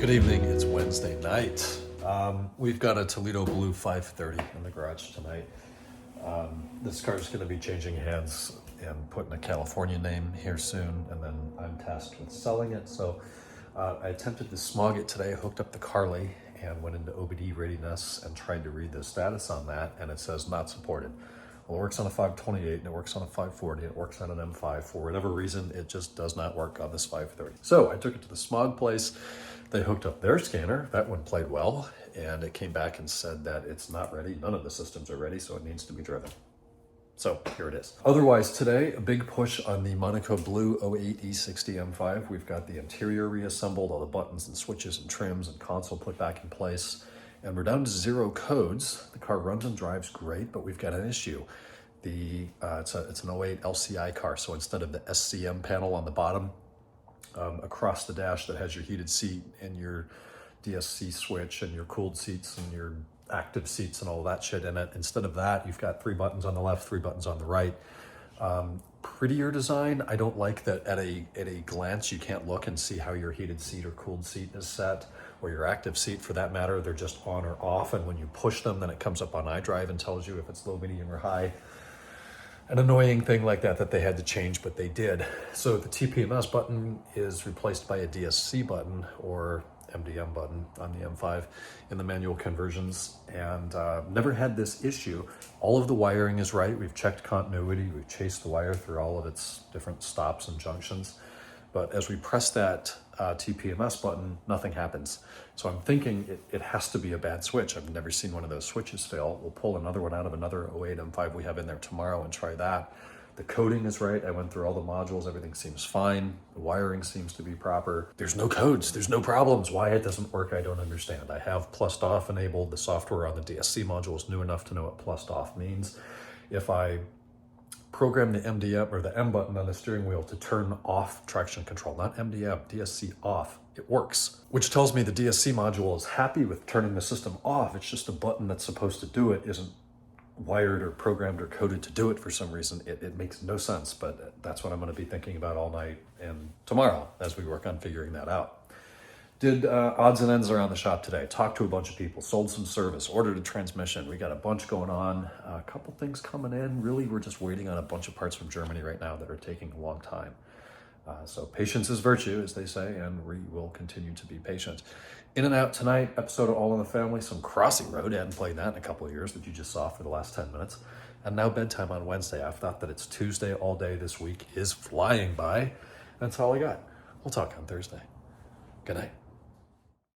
Good evening, it's Wednesday night. We've got a Toledo Blue 530 in the garage tonight. This car's going to be changing hands and putting a California name here soon, and then I'm tasked with selling it. So I attempted to smog it today, hooked up the Carly, and went into OBD readiness and tried to read the status on that, and it says not supported. Well, it works on a 528 and it works on a 540, it works on an M5. For whatever reason, it just does not work on this 530. So I took it to the smog place. They hooked up their scanner. That one played well, and it came back and said that it's not ready. None of the systems are ready, so it needs to be driven. So here it is. Otherwise today, a big push on the Monaco Blue 08 E60 M5. We've got the interior reassembled, all the buttons and switches and trims and console put back in place. And we're down to 0 codes. The car runs and drives great, but we've got an issue. It's an 08 LCI car, so instead of the SCM panel on the bottom, across the dash that has your heated seat and your DSC switch and your cooled seats and your active seats and all that shit in it, instead of that, you've got 3 buttons on the left, 3 buttons on the right. Prettier design. I don't like that at a glance you can't look and see how your heated seat or cooled seat is set, or your active seat for that matter. They're just on or off, and when you push them, then it comes up on iDrive and tells you if it's low, medium, or high. An annoying thing like that they had to change, but they did. So the TPMS button is replaced by a DSC button or MDM button on the M5 in the manual conversions, and never had this issue. All of the wiring is right. We've checked continuity. We've chased the wire through all of its different stops and junctions. But as we press that TPMS button, nothing happens. So I'm thinking it has to be a bad switch. I've never seen one of those switches fail. We'll pull another one out of another 08 M5 we have in there tomorrow and try that. The coding is right. I went through all the modules. Everything seems fine. The wiring seems to be proper. There's no codes. There's no problems. Why it doesn't work, I don't understand. I have plussed off enabled. The software on the DSC module is new enough to know what plussed off means. If I program the MDM or the M button on the steering wheel to turn off traction control, not MDM, DSC off, it works. Which tells me the DSC module is happy with turning the system off. It's just a button that's supposed to do it isn't wired or programmed or coded to do it for some reason. It makes no sense, but that's what I'm going to be thinking about all night and tomorrow as we work on figuring that out. Did odds and ends around the shop today. Talked to a bunch of people, sold some service, ordered a transmission. We got a bunch going on, a couple things coming in. Really, we're just waiting on a bunch of parts from Germany right now that are taking a long time. So patience is virtue, as they say, and we will continue to be patient. In and out tonight, episode of All in the Family, some Crossing Road. I hadn't played that in a couple of years that you just saw for the last 10 minutes. And now bedtime on Wednesday. I've thought that it's Tuesday all day this week is flying by. That's all I got. We'll talk on Thursday. Good night.